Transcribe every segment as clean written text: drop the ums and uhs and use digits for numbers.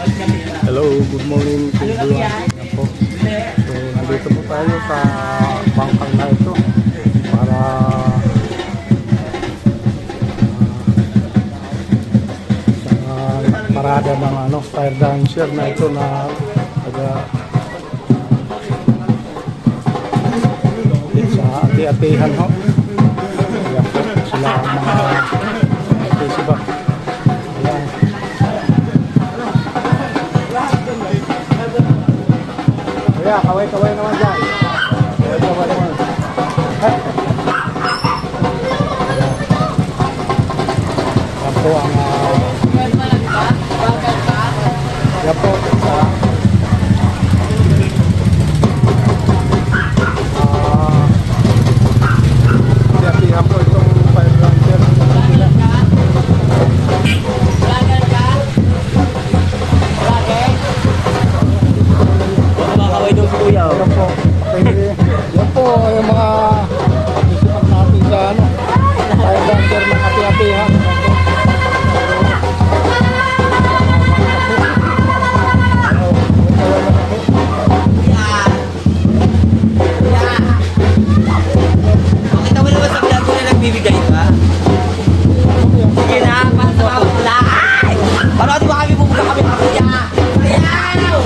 Hello, good morning to everyone. Yan po. So, nandito po tayo sa bangkang na ito para sa parada ng fire dancer na ito na sa ati-atihan ho. Yan po sila ang mga festival. Ayan. Kaya, kaway-kaway naman dyan. Kaway-kaway naman. Yan po ang yan po yan po itong fire dancer. Kaway doon si Kuya. Yan po. Yan po yung mga participant natin sa fire dancer ng ati-atihan. Pakita mo naman sa vlog ko na nagbibigay ka. Sige na, pasok ako pala. Ay! Para di ba kami pupunta kami ng Kuya? Ayaw!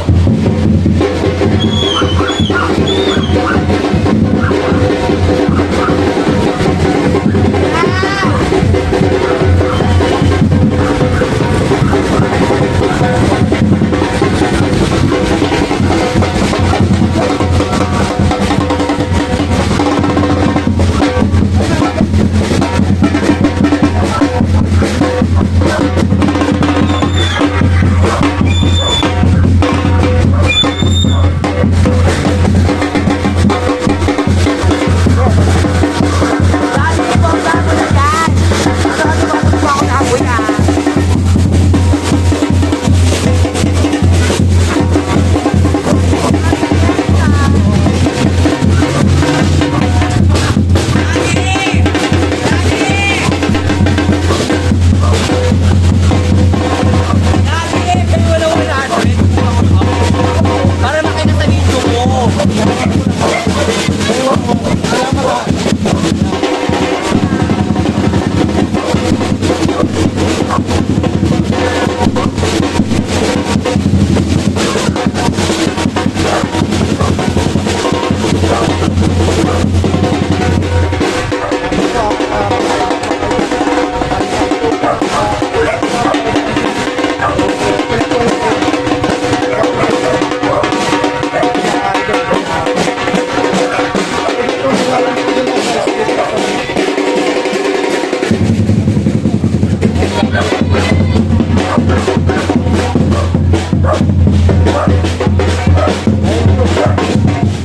Para makita sa video mo.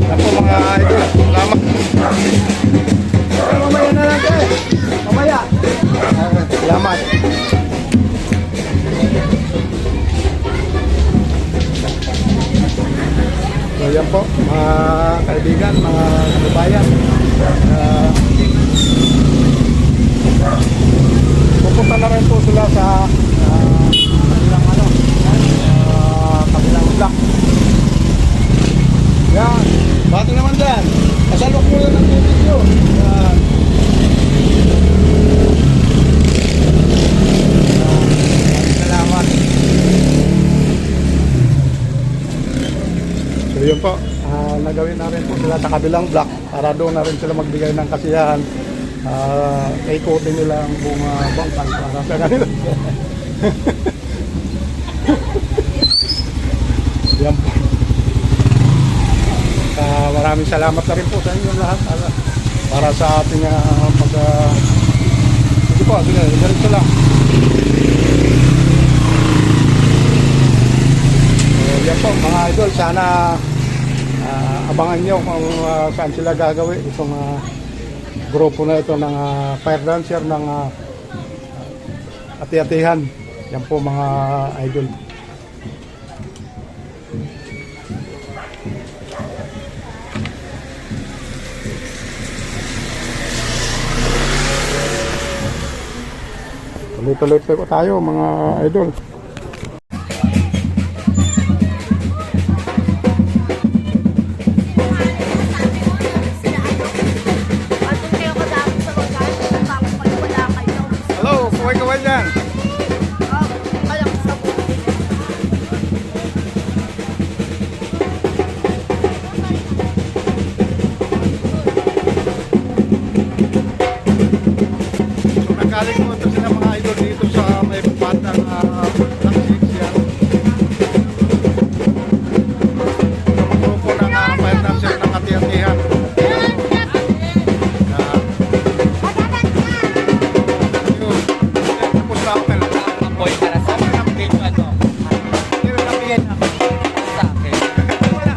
Ako mga idol, salamat. Mamaya na lang kayo. Mamaya. Salamat. So yan po, mga kaibigan, mga kababayan. Pupunta na rin po sila sa kabilang block. Yan. Bati naman dyan. Kasalok mo lang ng video. Yan. Salamat. So yun po. Nagawin na rin po sila sa kabilang block para doon na rin sila magbigay ng kasiyahan. Ikutin nila ang buong bangkal para sa kanila. Yan po. Maraming salamat na rin po sa inyo lahat para sa ating sige po, sige, ganito lang. Yan po mga idol, sana abangan nyo kung saan sila gagawin itong grupo na ito ng fire dancer ng ati-atihan. Yan po mga idol. Tuloy-tuloy po tayo mga idol. yan ako. Sa akin. Wala.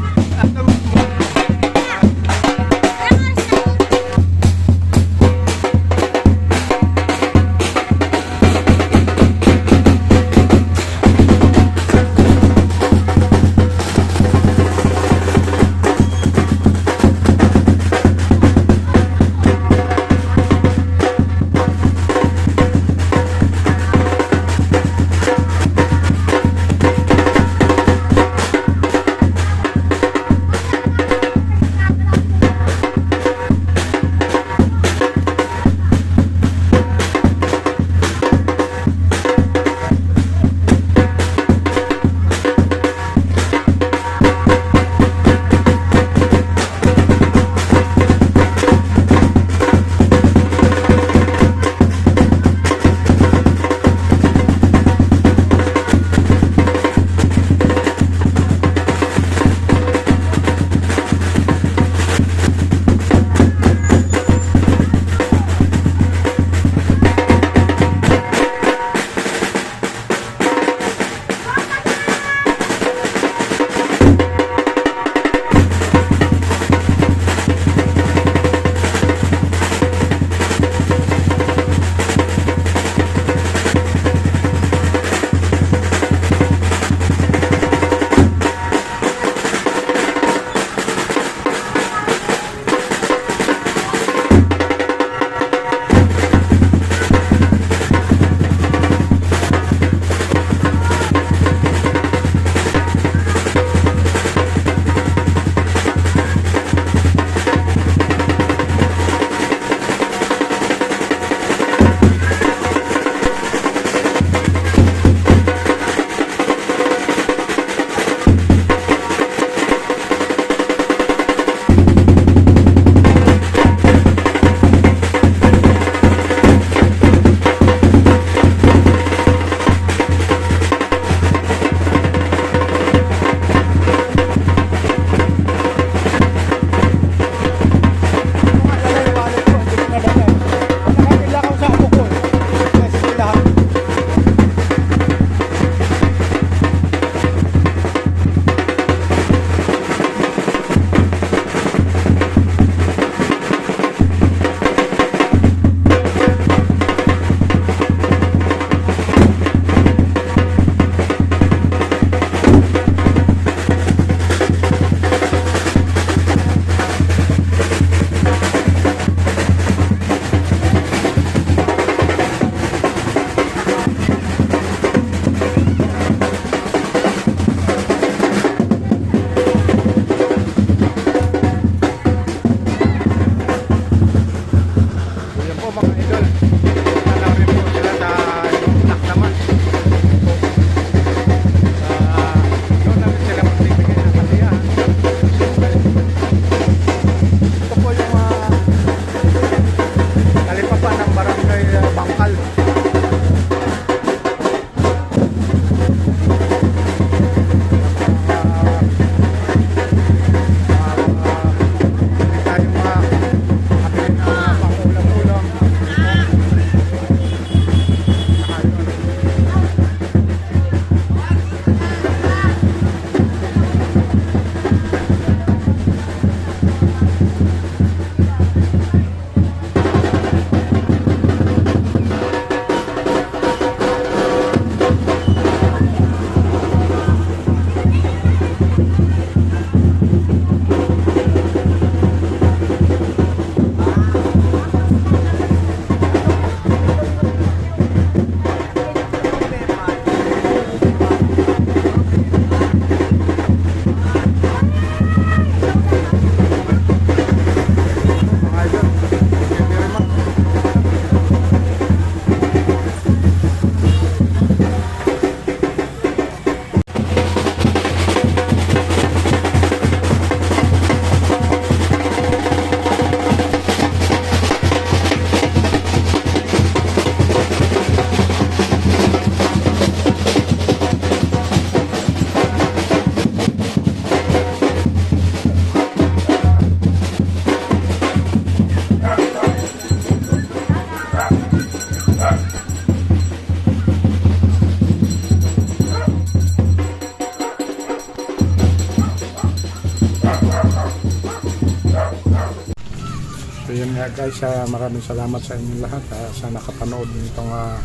yun nga guys, maraming salamat sa inyong lahat sa nakapanood nitong mga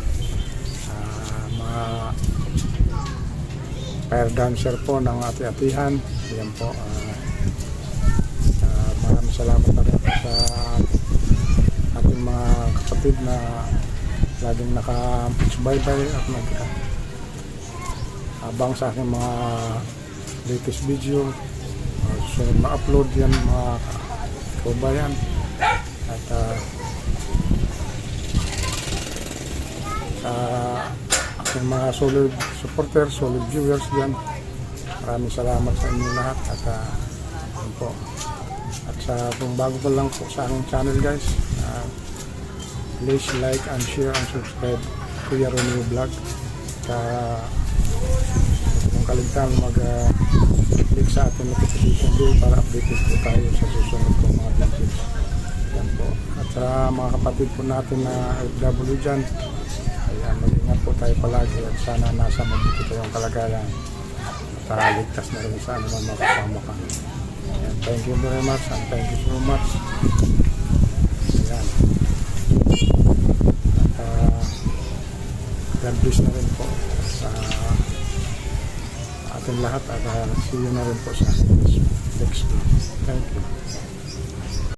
fire dancer po ng ati-atihan. Yan po. Maraming salamat na rin po sa ating mga kapatid na laging naka-subaybay at abang sa aking mga latest video. So ma-upload yan mga kabayan. At aking mga solid supporters, solid viewers dyan, maraming salamat sa inyo lahat. At yun po. At kung bago pa lang po sa aking channel guys, please like and share and subscribe Kuya Romeo Vlog. Kung kaligtan mag-click sa ating notification bell para updated po tayo sa susunod ko mga videos. Yan po. At sa mga kapatid po natin na FW dyan, ayan, mag-ingat po tayo palagi at sana nasa mabuti tayong kalagayan at ligtas na rin sa anumang makapamakan. Ayan, thank you very much and thank you so much. Ayan. At God bless na rin po sa ating lahat at see you na rin po sa next video. Thank you.